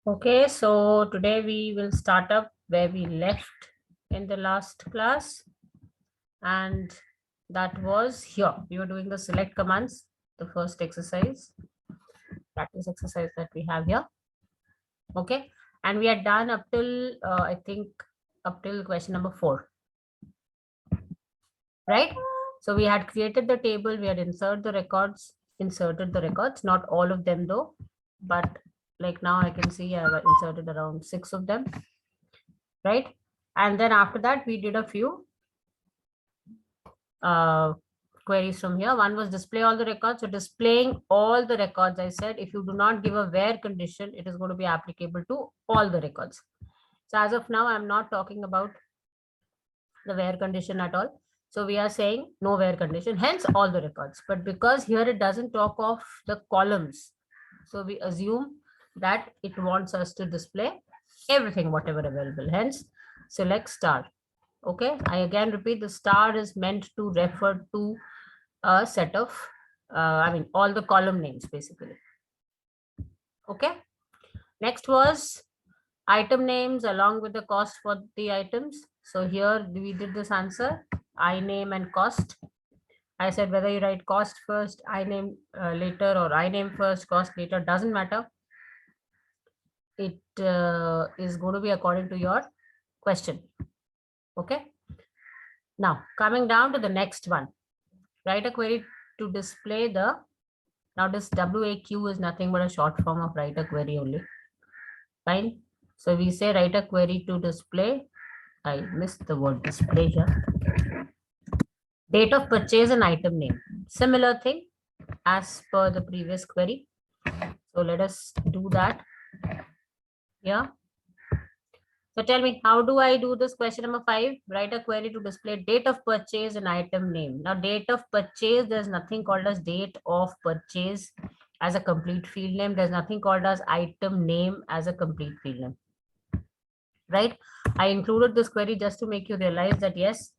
Okay, so today we will start up where we left in the last class, and that was here. We were doing the select commands, the first exercise, practice exercise that we have here. Okay, and we are done up till I think up till question number 4, right? So we had created the table, we had inserted the records, not all of them though, but like now I can see I have inserted around 6 of them, right? And then after that, we did a few uh, queries from here. One was display all the records. So displaying all the records, I said, if you do not give a where condition, it is going to be applicable to all the records. So as of now, I'm not talking about the where condition at all. So we are saying no where condition, hence all the records. But because here it doesn't talk of the columns, so we assume that it wants us to display everything, whatever available. Hence, select star. Okay, I again repeat, the star is meant to refer to a set of, all the column names basically. Okay, next was item names along with the cost for the items. So here we did this answer, I name and cost. I said whether you write cost first, I name later, or I name first, cost later, doesn't matter. It is going to be according to your question. Okay. Now coming down to the next one, write a query to display the, now this WAQ is nothing but a short form of write a query only. Fine. So we say write a query to display, I missed the word display here, date of purchase and item name. Similar thing as per the previous query. So let us do that. Yeah. So tell me, how do I do this? Question number 5, write a query to display date of purchase and item name. Now, date of purchase, there's nothing called as date of purchase as a complete field name. There's nothing called as item name as a complete field name, right? I included this query just to make you realize that, yes,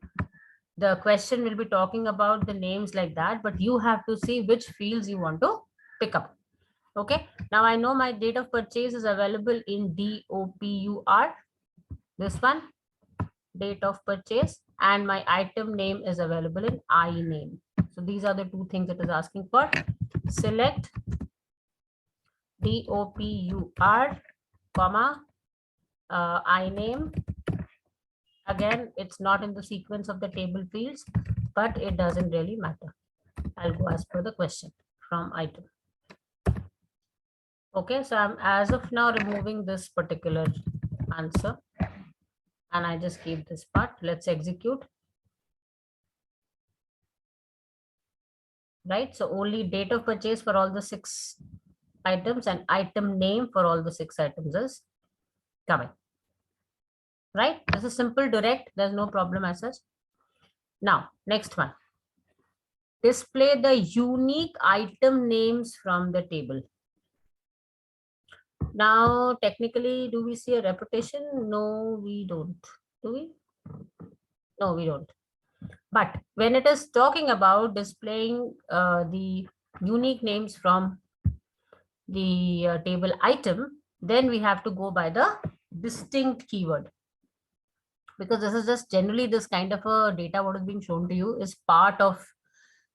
the question will be talking about the names like that, but you have to see which fields you want to pick up. Okay, now I know my date of purchase is available in DOPUR, this one, date of purchase, and my item name is available in I name. So these are the two things it is asking for. Select DOPUR, comma, I name. Again, it's not in the sequence of the table fields, but it doesn't really matter. I'll go as per the question from item. Okay, so I'm as of now removing this particular answer, and I just keep this part. Let's execute. Right, so only date of purchase for all the 6 items and item name for all the 6 items is coming. Right, this is simple, direct, there's no problem as such. Now next one, display the unique item names from the table. Now technically, do we see a repetition? No, we don't. Do we? No, we don't. But when it is talking about displaying the unique names from the table item, then we have to go by the distinct keyword, because this is just generally this kind of a data what is being shown to you is part of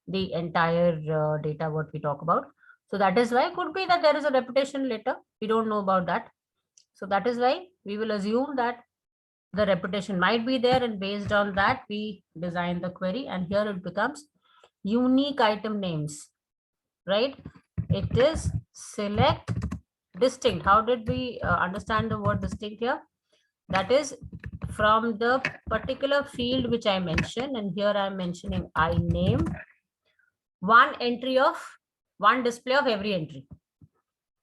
the entire data what we talk about. So that is why it could be that there is a repetition later. We don't know about that. So that is why we will assume that the repetition might be there, and based on that we design the query, and here it becomes unique item names, right? It is select distinct. How did we understand the word distinct here? That is from the particular field which I mentioned, and here I'm mentioning I name, one display of every entry.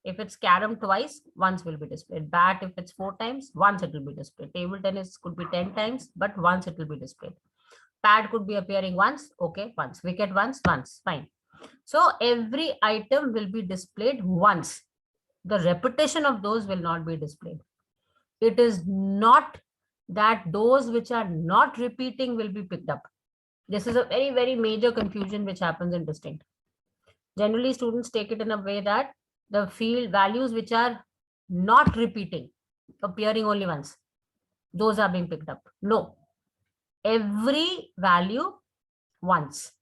If it's carom twice, once will be displayed. Bat, if it's 4 times, once it will be displayed. Table tennis could be 10 times, but once it will be displayed. Pad could be appearing once, okay, once. Wicket once, fine. So every item will be displayed once. The repetition of those will not be displayed. It is not that those which are not repeating will be picked up. This is a very, very major confusion which happens in distinct. Generally, students take it in a way that the field values which are not repeating, appearing only once, those are being picked up. No, every value once.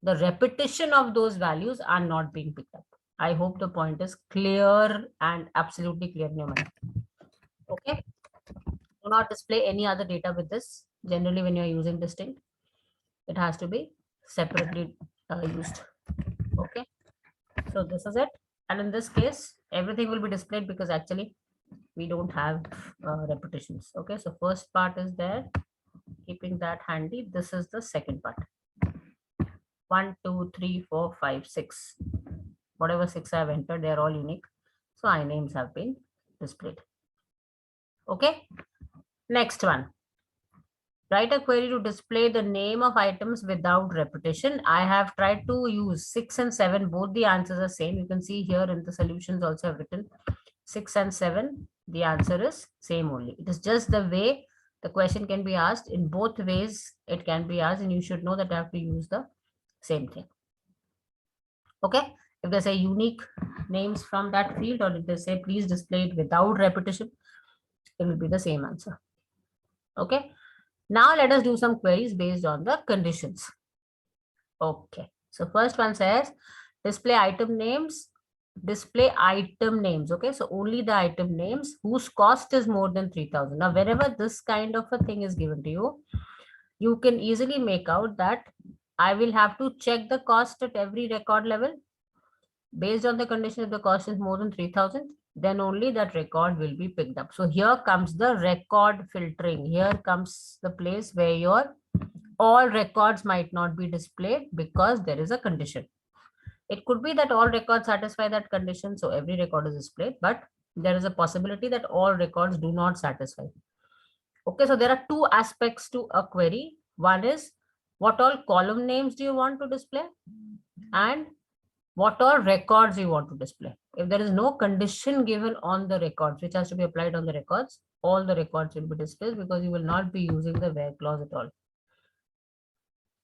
The repetition of those values are not being picked up. I hope the point is clear and absolutely clear in your mind. Okay. Do not display any other data with this. Generally, when you're using distinct, it has to be separately used. Okay. So this is it. And in this case, everything will be displayed because actually we don't have repetitions. Okay. So first part is there. Keeping that handy. This is the second part. 1, 2, 3, 4, 5, 6. Whatever 6 I have entered, they are all unique. So iNames have been displayed. Okay. Next one. Write a query to display the name of items without repetition. I have tried to use 6 and 7. Both the answers are same. You can see here in the solutions also have written 6 and 7. The answer is same only. It is just the way the question can be asked. In both ways, it can be asked, and you should know that I have to use the same thing. Okay. If they say unique names from that field, or if they say please display it without repetition, it will be the same answer. Okay. Now let us do some queries based on the conditions. Okay. So first one says display item names. Display item names. Okay. So only the item names whose cost is more than 3,000. Now, wherever this kind of a thing is given to you, you can easily make out that I will have to check the cost at every record level. Based on the condition, if the cost is more than 3,000, then only that record will be picked up. So here comes the record filtering. Here comes the place where your all records might not be displayed because there is a condition. It could be that all records satisfy that condition, so every record is displayed, but there is a possibility that all records do not satisfy. Okay, so there are two aspects to a query. One is what all column names do you want to display, and what all records you want to display. If there is no condition given on the records, which has to be applied on the records, all the records will be displayed because you will not be using the where clause at all.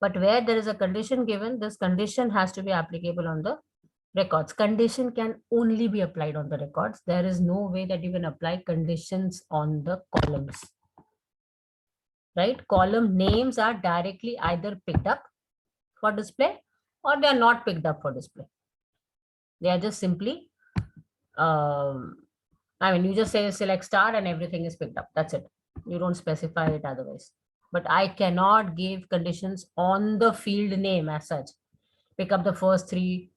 But where there is a condition given, this condition has to be applicable on the records. Condition can only be applied on the records. There is no way that you can apply conditions on the columns. Right? Column names are directly either picked up for display or they are not picked up for display. They are just simply, you just say select star and everything is picked up. That's it. You don't specify it otherwise. But I cannot give conditions on the field name as such. Pick up the first three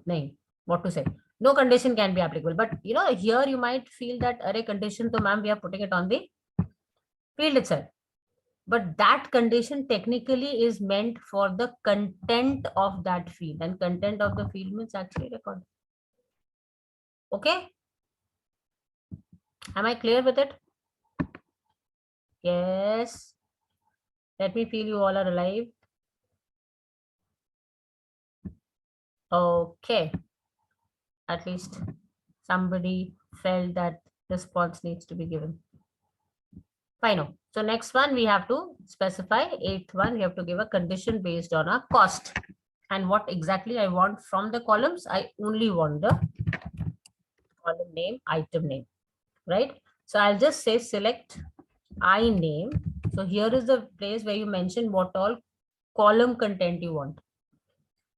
name. What to say? No condition can be applicable. But here you might feel that array condition, so ma'am, we are putting it on the field itself. But that condition technically is meant for the content of that field, and content of the field means actually record. Okay. Am I clear with it? Yes. Let me feel you all are alive. Okay. At least somebody felt that response needs to be given. Fine. So next one, we have to specify 8th one. We have to give a condition based on a cost. And what exactly I want from the columns? I only want the column name, item name, right? So I'll just say select iName. So here is the place where you mention what all column content you want.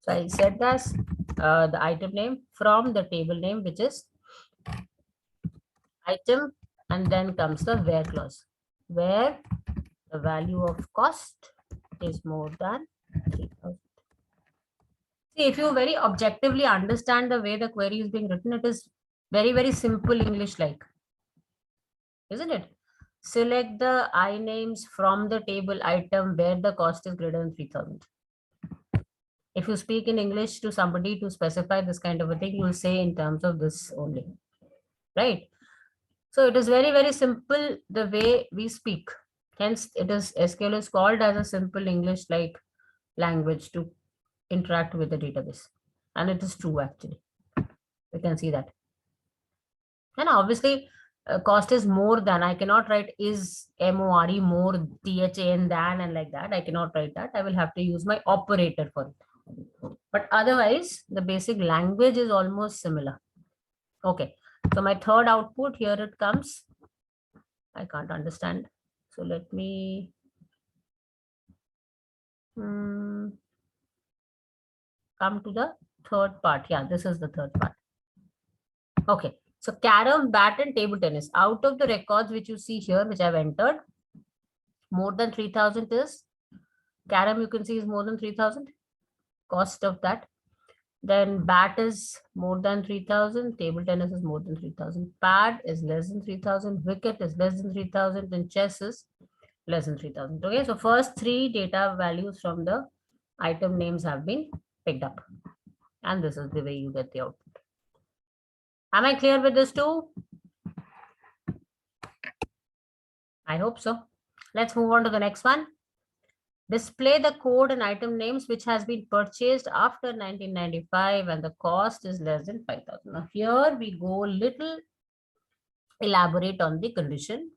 So I set as the item name from the table name, which is item, and then comes the where clause, where the value of cost is more than 3,000. See, if you very objectively understand the way the query is being written, it is very, very simple English like, isn't it? Select the iNames from the table item where the cost is greater than 3,000. If you speak in English to somebody to specify this kind of a thing, you will say in terms of this only, right? So it is very, very simple the way we speak. Hence, SQL is called as a simple English like language to interact with the database. And it is true actually. You can see that. And obviously, cost is more than. I cannot write is more, more, than than, and like that. I cannot write that. I will have to use my operator for it. But otherwise, the basic language is almost similar. Okay. So my third output, here it comes. I can't understand. So let me come to the third part. Yeah, this is the third part. Okay. So carom, bat, and table tennis. Out of the records which you see here, which I've entered, more than 3,000 is carom. You can see is more than 3,000. Cost of that. Then bat is more than 3,000. Table tennis is more than 3,000. Pad is less than 3,000. Wicket is less than 3,000. And chess is less than 3,000. Okay. So first three data values from the item names have been picked up. And this is the way you get the output. Am I clear with this too? I hope so. Let's move on to the next one. Display the code and item names which has been purchased after 1995 and the cost is less than 5,000. Now here we go little elaborate on the condition.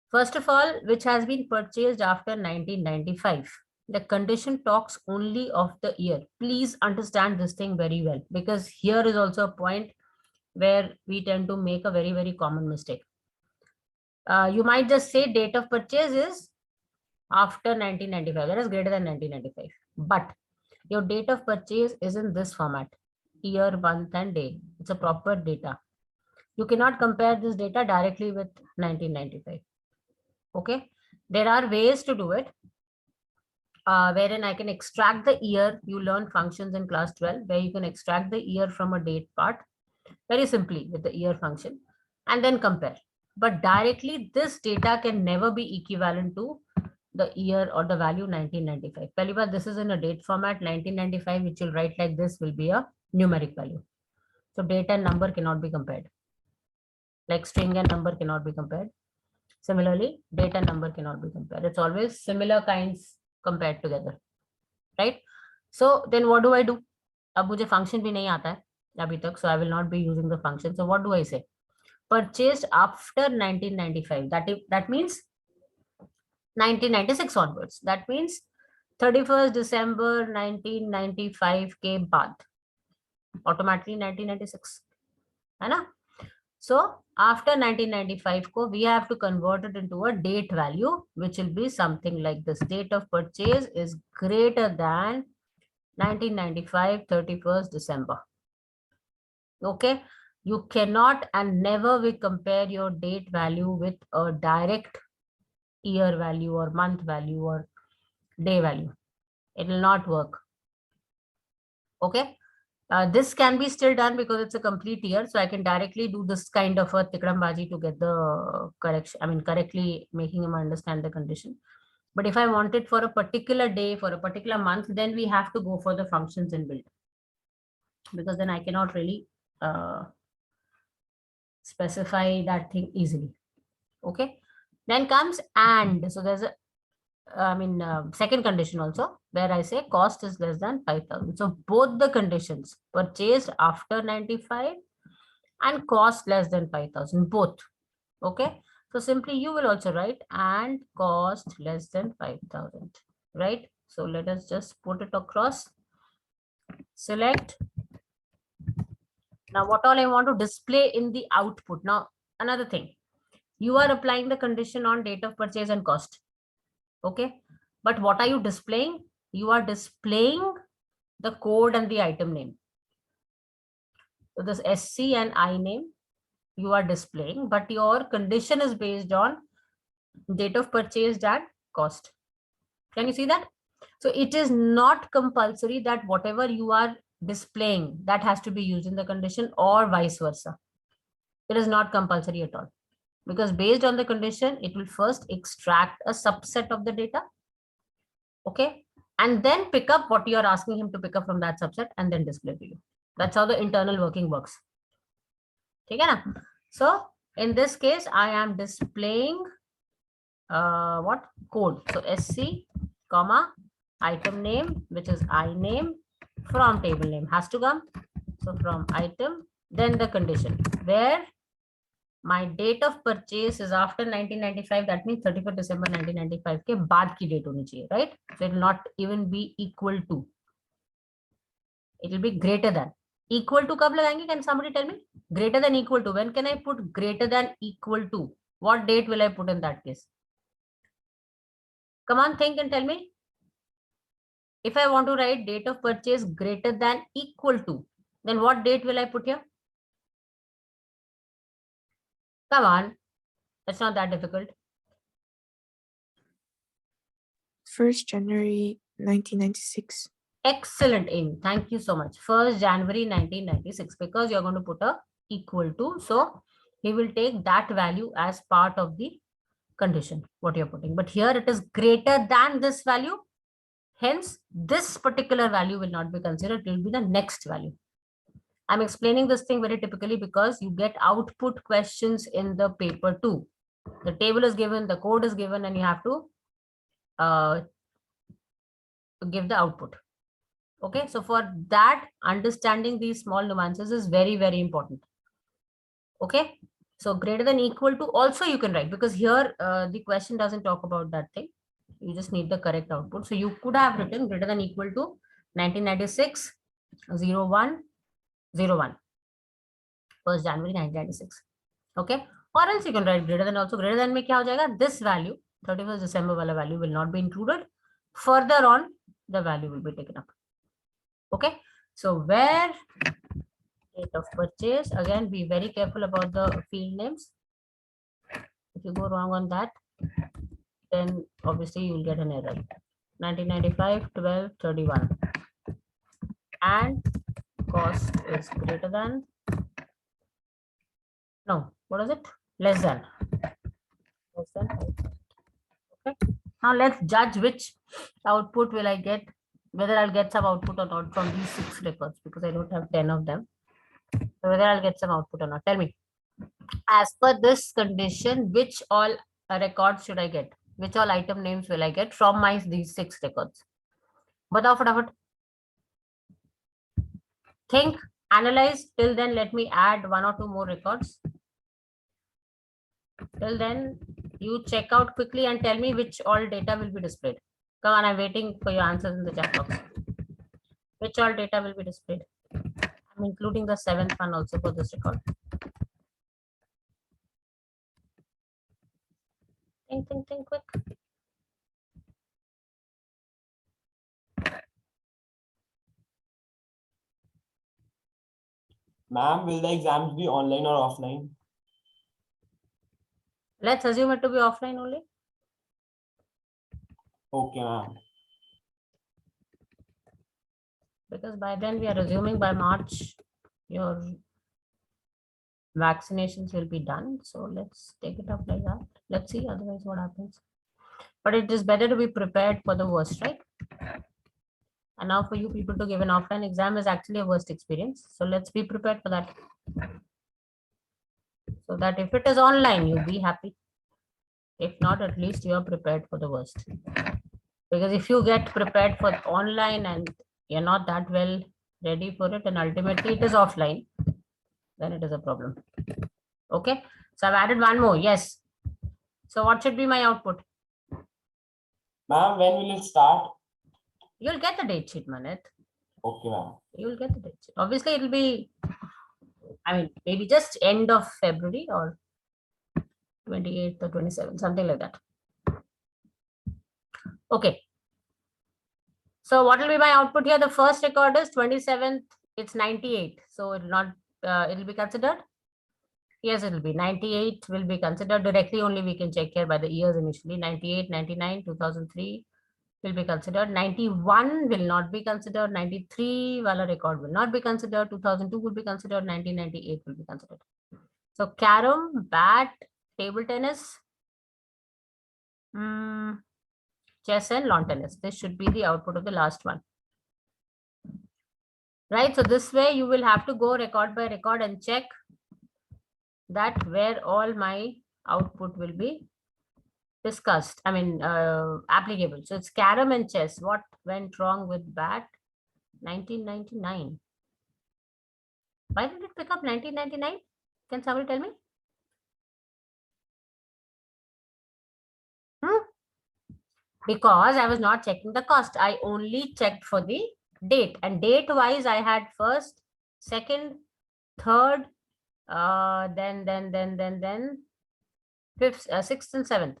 First of all, which has been purchased after 1995. The condition talks only of the year. Please understand this thing very well, because here is also a point where we tend to make a very, very common mistake. You might just say date of purchase is after 1995, that is greater than 1995. But your date of purchase is in this format, year, month, and day. It's a proper data. You cannot compare this data directly with 1995. Okay, there are ways to do it, wherein I can extract the year. You learn functions in class 12, where you can extract the year from a date part very simply with the year function and then compare. But directly, this data can never be equivalent to the year or the value 1995. Pehli this is in a date format. 1995, which you'll write like this, will be a numeric value. So date and number cannot be compared. Like string and number cannot be compared. Similarly, date and number cannot be compared. It's always similar kinds compared together, right? So then what do I do? अब मुझे function भी नहीं आता है अभी तक, so I will not be using the function. So what do I say? Purchased after 1995. That means 1996 onwards. That means 31st December 1995 के बाद automatically 1996 है ना? So after 1995 को we have to convert it into a date value, which will be something like this. Date of purchase is greater than 1995 31st December. Okay, you cannot and never will compare your date value with a direct year value or month value or day value. It will not work. Okay, this can be still done because it's a complete year, so I can directly do this kind of a tikrambaji to get the correction. I mean, correctly making him understand the condition. But if I want it for a particular day, for a particular month, then we have to go for the functions inbuilt, because then I cannot really specify that thing easily. Okay, then comes and. So there's a second condition also, where I say cost is less than 5,000. So both the conditions, purchased after 95 and cost less than 5,000, both. Okay, so simply you will also write and cost less than 5,000, right? So let us just put it across. Select. Now what all I want to display in the output. Now another thing, you are applying the condition on date of purchase and cost. Okay, but what are you displaying? You are displaying the code and the item name. So this SC and I name you are displaying, but your condition is based on date of purchase and cost. Can you see that? So it is not compulsory that whatever you are displaying, that has to be used in the condition, or vice versa. It is not compulsory at all. Because based on the condition, it will first extract a subset of the data. Okay. And then pick up what you are asking him to pick up from that subset and then display to you. That's how the internal working works. Okay, na? So in this case, I am displaying what? Code. So SC, comma, item name, which is I name, from table name has to come. So from item, then the condition, where my date of purchase is after 1995. That means 31st December 1995 के बाद की date होनी चाहिए, right? So it will not even be equal to. It will be greater than. Equal to कब लगाएंगे? Can somebody tell me? Greater than equal to. When can I put greater than equal to? What date will I put in that case? Come on, think and tell me. If I want to write date of purchase greater than equal to, then what date will I put here? Come on. It's not that difficult. 1st January 1996. Excellent, Amy. Thank you so much. 1st January 1996, because you're going to put a equal to. So he will take that value as part of the condition, what you're putting. But here it is greater than this value. Hence, this particular value will not be considered. It will be the next value. I'm explaining this thing very typically because you get output questions in the paper too. The table is given, the code is given, and you have to give the output. Okay, so for that, understanding these small nuances is very, very important. Okay, so greater than equal to also you can write, because here the question doesn't talk about that thing. You just need the correct output. So you could have written greater than equal to 1996 01 01, 1st January 1996. Okay, or else you can write greater than also. Greater than में क्या हो जाएगा? This value 31st December वाला value will not be included. Further on, the value will be taken up. Okay, so where date of purchase, again be very careful about the field names. If you go wrong on that, then obviously you will get an error. 1995 12/31, and cost is greater than, no, what is it? Less than. Okay, now let's judge which output will I get, whether I'll get some output or not from these 6 records, because I don't have 10 of them. So whether I'll get some output or not, tell me. As per this condition, which all records should I get? Which all item names will I get from my these 6 records? Batao fatafat. Think, analyze. Till then, let me add 1 or 2 more records. Till then, you check out quickly and tell me which all data will be displayed. Come on, I'm waiting for your answers in the chat box. Which all data will be displayed? I'm including the 7th one also for this record. Think quick. Ma'am, will the exams be online or offline? Let's assume it to be offline only. Okay, ma'am. Because by then we are assuming by March your vaccinations will be done. So let's take it up like that. Let's see otherwise what happens. But it is better to be prepared for the worst, right? And now for you people to give an offline exam is actually a worst experience. So let's be prepared for that. So that if it is online, you'll be happy. If not, at least you are prepared for the worst. Because if you get prepared for online and you're not that well ready for it, and ultimately it is offline, then it is a problem. Okay, so I've added 1 more. Yes. So what should be my output? Ma'am, when will it start? You'll get the date sheet, Manit. Okay, ma'am. You'll get the date sheet. Obviously, it'll be, I mean, maybe just end of February or 28th or 27th, something like that. Okay. So what will be my output here? The first record is 27th. It's 98. So it will not, it'll be considered. Yes, it will be 98 will be considered directly. Only we can check here by the years initially. 98, 99, 2003 will be considered. 91 will not be considered. 93 wala record will not be considered. 2002 will be considered. 1998 will be considered. So carom, bat, table tennis, chess and lawn tennis. This should be the output of the last one. Right, so this way you will have to go record by record and check that where all my output will be discussed. I mean, applicable. So it's carom and chess. What went wrong with bat? 1999. Why did it pick up 1999? Can somebody tell me? Because I was not checking the cost. I only checked for the date, and date wise I had first second, third, then fifth, sixth and seventh.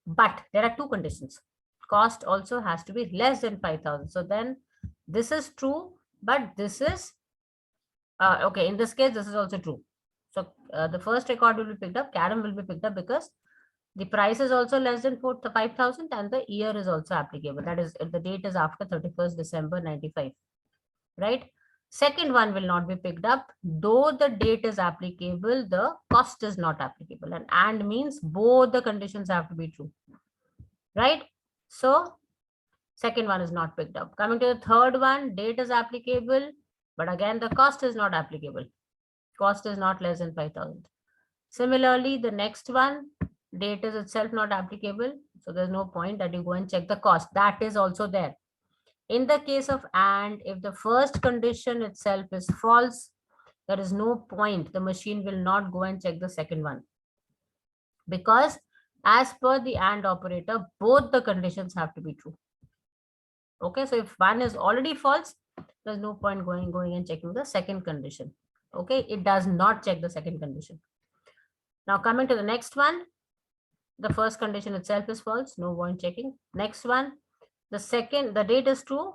But there are two conditions. Cost also has to be less than 5,000. So then this is true, but this is, okay, in this case, this is also true. So the first record will be picked up, Karam will be picked up because the price is also less than 5,000 and the year is also applicable. That is, the date is after 31st December 95, right? Second one will not be picked up. Though the date is applicable, the cost is not applicable. And means both the conditions have to be true, right? So second one is not picked up. Coming to the third one, date is applicable, but again, the cost is not applicable. Cost is not less than 5,000. Similarly, the next one, date is itself not applicable. So there's no point that you go and check the cost. That is also there. In the case of and, if the first condition itself is false, there is no point. The machine will not go and check the second one. Because as per the and operator, both the conditions have to be true. Okay, so if one is already false, there's no point going and checking the second condition. Okay, it does not check the second condition. Now coming to the next one, the first condition itself is false, no point checking. Next one, the date is true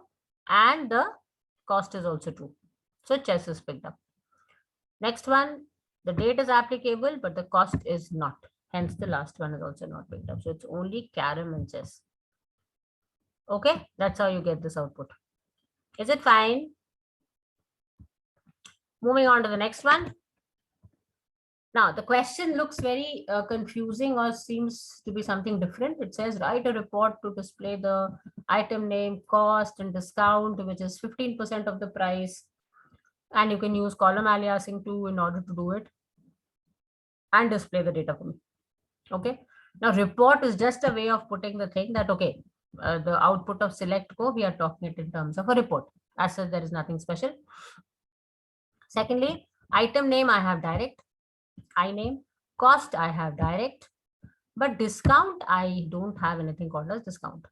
and the cost is also true. So chess is picked up. Next one, the date is applicable, but the cost is not. Hence the last one is also not picked up. So it's only Karam and chess. Okay, that's how you get this output. Is it fine? Moving on to the next one. Now, the question looks very confusing or seems to be something different. It says, write a report to display the item name, cost, and discount, which is 15% of the price. And you can use column aliasing too in order to do it and display the data for me. Okay. Now, report is just a way of putting the thing that, okay, the output of select go, we are talking it in terms of a report. As such, there is nothing special. Secondly, item name, I have direct. I name, cost, I have direct, but discount, I don't have anything called as discount.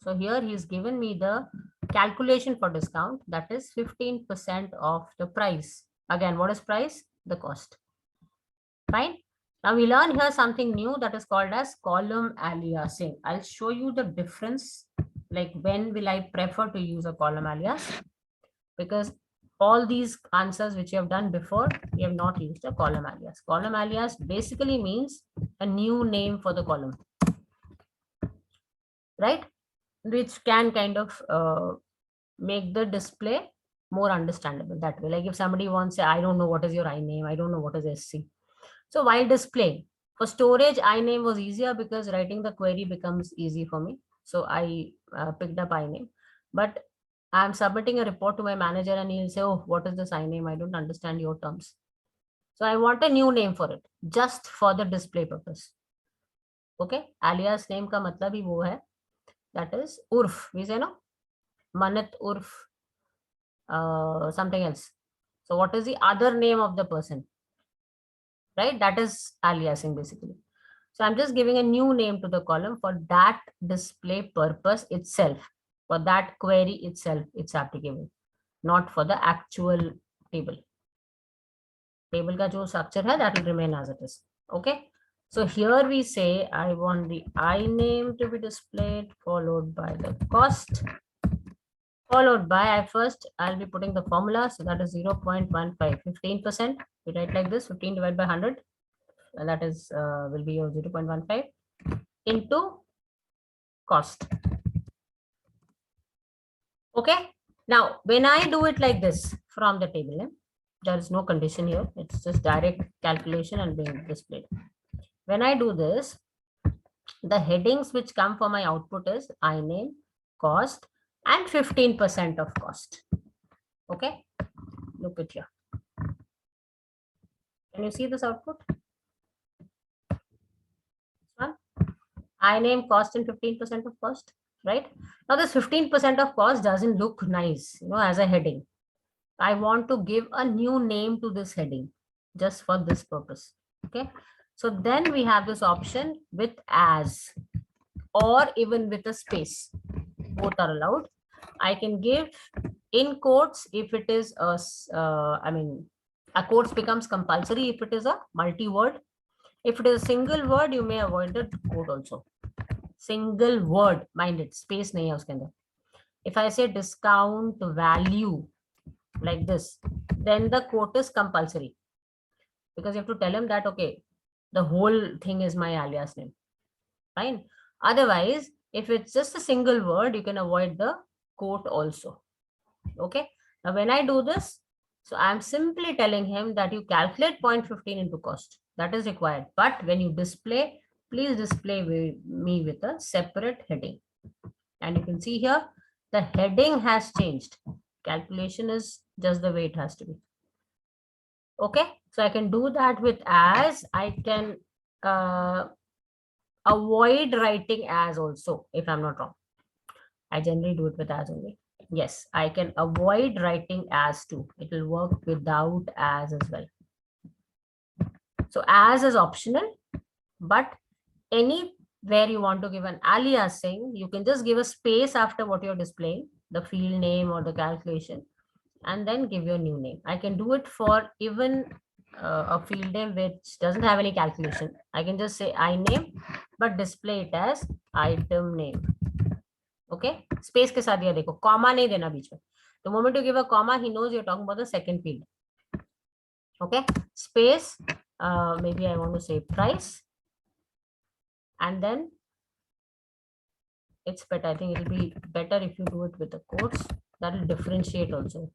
So here he's given me the calculation for discount, that is 15% of the price. Again, what is price? The cost. Fine. Now we learn here something new that is called as column aliasing. I'll show you the difference, like when will I prefer to use a column alias, because all these answers which you have done before, we have not used a column alias. Column alias basically means a new name for the column, right? Which can kind of make the display more understandable that way. Like if somebody wants to say, I don't know what is your INAME, I don't know what is SC. So while displaying, for storage, INAME was easier because writing the query becomes easy for me. So I picked up INAME, but I'm submitting a report to my manager and he'll say, oh, what is this INAME? I don't understand your terms. So I want a new name for it, just for the display purpose. Okay, alias name ka matlab hi wo hai, that is Urf. We say no, Manat Urf, something else. So what is the other name of the person? Right, that is aliasing basically. So I'm just giving a new name to the column for that display purpose itself. For that query itself, it's applicable, not for the actual table. Table ka jo structure hai, that will remain as it is. Okay. So here we say I want the INAME to be displayed, followed by the cost, followed by I'll be putting the formula. So that is 0.15, 15%. We write like this, 15 divided by 100. And that is will be your 0.15 into cost. Okay. Now, when I do it like this from the table, there is no condition here. It's just direct calculation and being displayed. When I do this, the headings which come for my output is INAME, cost, and 15% of cost. Okay. Look at here. Can you see this output? One. INAME, cost, and 15% of cost. Right now, this 15% of cost doesn't look nice, as a heading. I want to give a new name to this heading just for this purpose. Okay, so then we have this option with as or even with a space. Both are allowed. I can give in quotes if it is a quotes becomes compulsory if it is a multi-word. If it is a single word, you may avoid the quote also. Single word, mind it, space nahi hai uske andar. If I say discount value like this, then the quote is compulsory because you have to tell him that, okay, the whole thing is my alias name. Fine. Otherwise, if it's just a single word, you can avoid the quote also. Okay. Now, when I do this, so I'm simply telling him that you calculate 0.15 into cost. That is required. But when you display, please display me with a separate heading. And you can see here, the heading has changed. Calculation is just the way it has to be. Okay. So I can do that with as. I can avoid writing as also, if I'm not wrong. I generally do it with as only. Yes, I can avoid writing as too. It will work without as well. So as is optional, but anywhere you want to give an aliasing, you can just give a space after what you're displaying, the field name or the calculation, and then give your new name. I can do it for even a field name which doesn't have any calculation. I can just say I name, but display it as item name. Okay, space के साथ दिया देखो, comma नहीं देना बीच में. The moment you give a comma, he knows you're talking about the second field. Okay, space, maybe I want to say price, and then it's better. I think it'll be better if you do it with the quotes. That will differentiate also.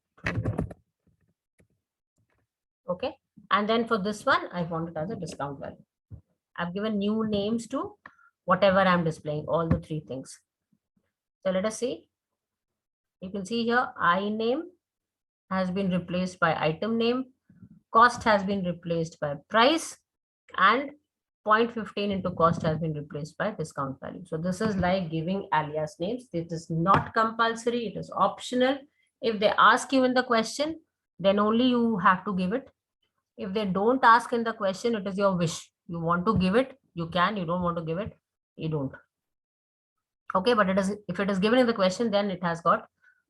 Okay, and then for this one, I want it as a discount value. I've given new names to whatever I'm displaying, all the three things. So let us see. You can see here, I name has been replaced by item name, cost has been replaced by price, and 0.15 into cost has been replaced by discount value. So this is like giving alias names. This is not compulsory, it is optional. If they ask you in the question, then only you have to give it. If they don't ask in the question, it is your wish. You want to give it, you can. You don't want to give it, you don't. Okay, but it is, if it is given in the question, then it has got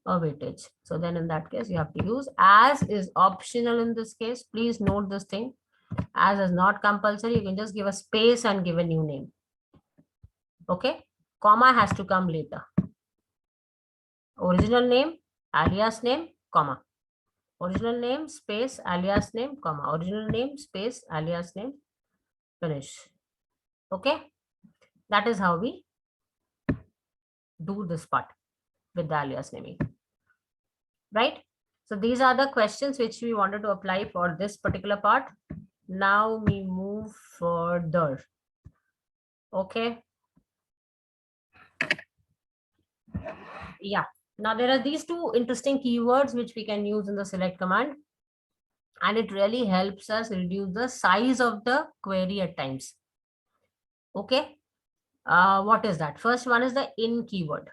a weightage. So then in that case, you have to use as is optional in this case. Please note this thing. As is not compulsory. You can just give a space and give a new name. Okay, comma has to come later. Original name, alias name, comma. Original name, space, alias name, comma. Original name, space, alias name, finish. Okay, that is how we do this part with the alias naming. Right? So these are the questions which we wanted to apply for this particular part. Now we move further. Okay. Yeah. Now there are these two interesting keywords which we can use in the select command. And it really helps us reduce the size of the query at times. Okay. What is that? First one is the in keyword.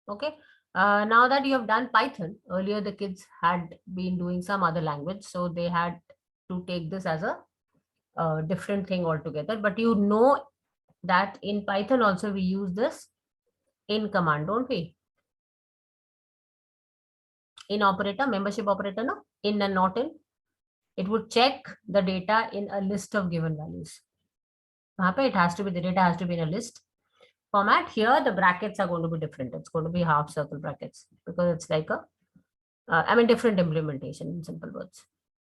Okay. Now that you have done Python, earlier the kids had been doing some other language, so they had to take this as a different thing altogether. But you know that in Python also we use this in command, don't we? In operator, membership operator, no? In and not in. It would check the data in a list of given values. It has to be, the data has to be in a list format. Here the brackets are going to be different. It's going to be half circle brackets because it's like a different implementation in simple words,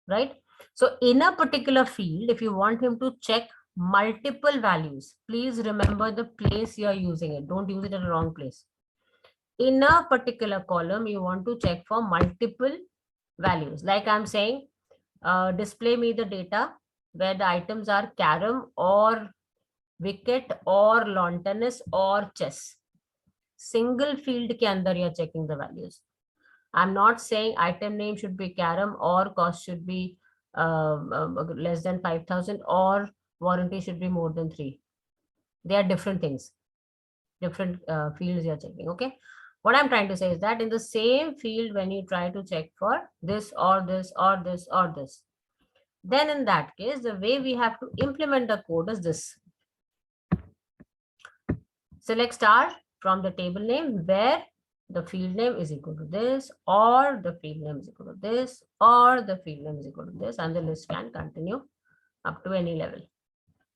right? So in a particular field, if you want him to check multiple values, please remember the place you are using it. Don't use it in the wrong place. In a particular column, you want to check for multiple values. Like I'm saying, display me the data where the items are carom or wicket or lawn tennis or chess. Single field ke andar you are checking the values. I'm not saying item name should be carom or cost should be less than 5,000 or warranty should be more than 3. They are different things, different fields you're checking. Okay, what I'm trying to say is that in the same field, when you try to check for this or this or this or this, then in that case, the way we have to implement the code is this. Select star from the table name where the field name is equal to this, or the field name is equal to this, or the field name is equal to this, and the list can continue up to any level.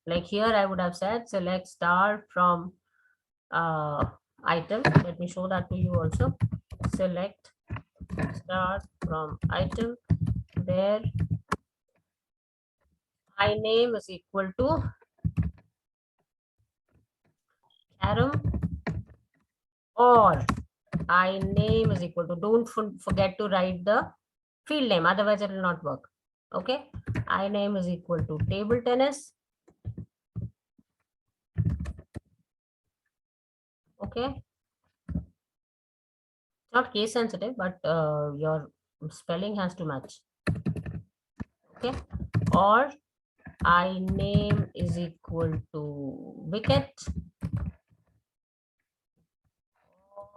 Like here, I would have said select star from item. Let me show that to you also. Select star from item where I name is equal to Karam, or I name is equal to, don't forget to write the field name, otherwise it will not work. Okay, I name is equal to table tennis. Okay, it's not case sensitive, but your spelling has to match. Okay, or I name is equal to wicket,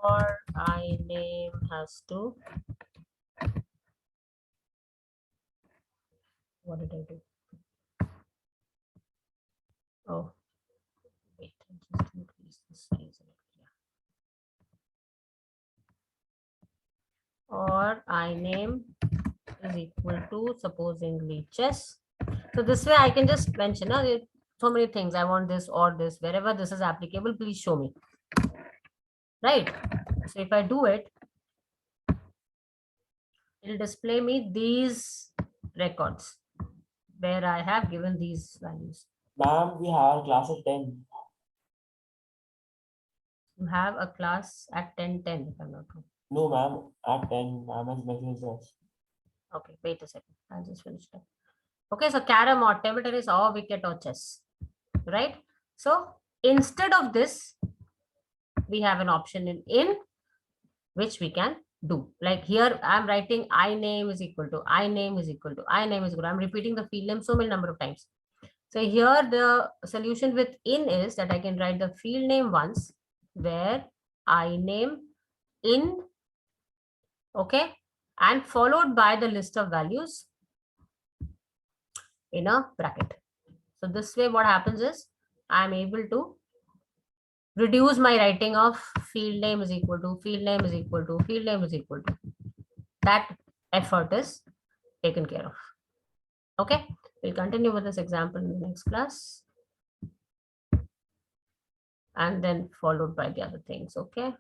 or I name has to, what did I do? Oh, wait, I'll just increase the size a little. Yeah. Or I name is equal to supposingly chess. So this way I can just mention so many things. I want this or this, wherever this is applicable, please show me. Right. So if I do it, it'll display me these records where I have given these values. Ma'am, we have a class at 10. You have a class at 10:10, if I'm not wrong. No, ma'am, at 10. Ma'am has messaged us. Okay, wait a second. I'll just finish that. Okay, so carom or table tennis or wicket or chess, right? So instead of this, we have an option in which we can do. Like here, I'm writing I name is equal to, I name is equal to, I name is equal to. I'm repeating the field name so many number of times. So here the solution with in is that I can write the field name once where I name in, okay, and followed by the list of values in a bracket. So this way what happens is I'm able to reduce my writing of field name is equal to, field name is equal to, field name is equal to. That effort is taken care of. Okay, we'll continue with this example in the next class. And then followed by the other things, okay?